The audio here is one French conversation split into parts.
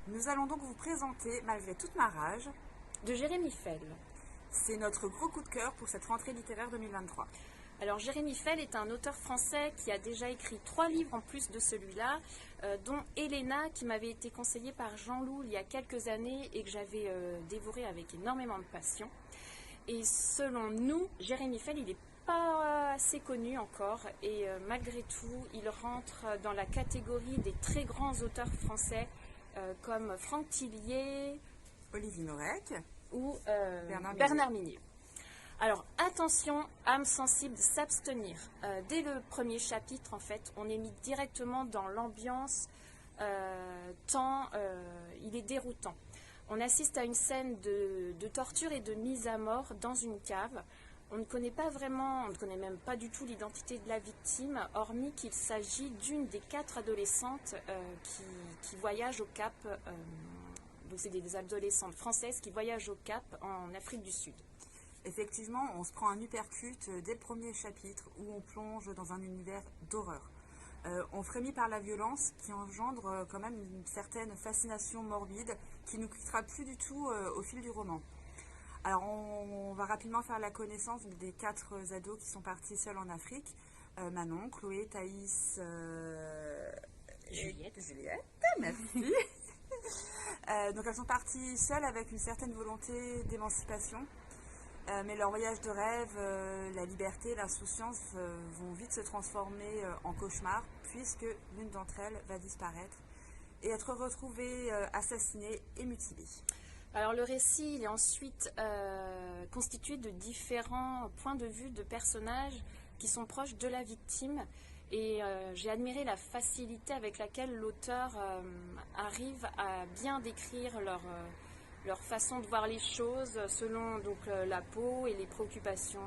Nous allons donc vous présenter Malgré toute ma rage de Jérémy Fell. C'est notre gros coup de cœur pour cette rentrée littéraire 2023. Alors Jérémy Fell est un auteur français qui a déjà écrit 3 livres en plus de celui-là, dont Elena, qui m'avait été conseillée par Jean-Loup il y a quelques années et que j'avais dévoré avec énormément de passion. Et selon nous, Jérémy Fell, il n'est pas assez connu encore et malgré tout, il rentre dans la catégorie des très grands auteurs français comme Franck Tillier, Olivier Norek ou Bernard Minier. Alors attention, âme sensible, s'abstenir. Dès le premier chapitre, en fait, on est mis directement dans l'ambiance, tant il est déroutant. On assiste à une scène de torture et de mise à mort dans une cave. On ne connaît pas vraiment, on ne connaît même pas du tout l'identité de la victime, hormis qu'il s'agit d'une des 4 adolescentes qui voyagent au Cap. Donc c'est des adolescentes françaises qui voyagent au Cap en Afrique du Sud. Effectivement, on se prend un uppercut dès le premier chapitre où on plonge dans un univers d'horreur. On frémit par la violence qui engendre quand même une certaine fascination morbide qui ne nous quittera plus du tout au fil du roman. Alors on va rapidement faire la connaissance des 4 ados qui sont partis seuls en Afrique. Manon, Chloé, Thaïs, Juliette, merci. Donc elles sont parties seules avec une certaine volonté d'émancipation. Mais leur voyage de rêve, la liberté, l'insouciance vont vite se transformer en cauchemar puisque l'une d'entre elles va disparaître et être retrouvée assassinée et mutilée. Alors le récit il est ensuite constitué de différents points de vue de personnages qui sont proches de la victime et j'ai admiré la facilité avec laquelle l'auteur arrive à bien décrire leur façon de voir les choses selon donc, la peau et les préoccupations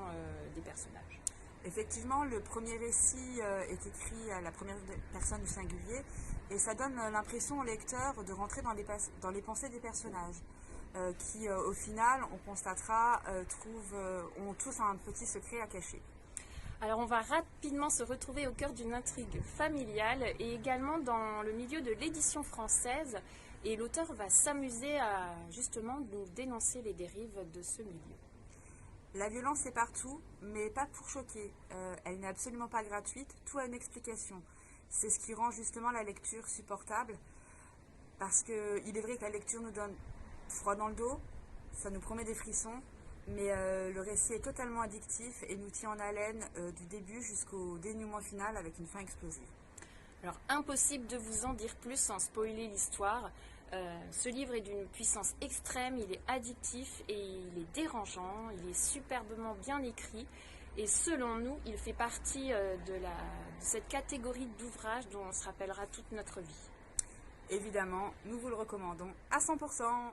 des personnages. Effectivement, le premier récit est écrit à la première personne du singulier et ça donne l'impression au lecteur de rentrer dans les pensées des personnages qui, au final, on constatera, ont tous un petit secret à cacher. Alors on va rapidement se retrouver au cœur d'une intrigue familiale et également dans le milieu de l'édition française. Et l'auteur va s'amuser à justement nous dénoncer les dérives de ce milieu. La violence est partout, mais pas pour choquer. Elle n'est absolument pas gratuite, tout a une explication. C'est ce qui rend justement la lecture supportable, parce qu'il est vrai que la lecture nous donne froid dans le dos, ça nous promet des frissons, mais le récit est totalement addictif et nous tient en haleine du début jusqu'au dénouement final avec une fin explosive. Alors impossible de vous en dire plus sans spoiler l'histoire. Ce livre est d'une puissance extrême, il est addictif et il est dérangeant, il est superbement bien écrit et selon nous, il fait partie de cette catégorie d'ouvrages dont on se rappellera toute notre vie. Évidemment, nous vous le recommandons à 100%.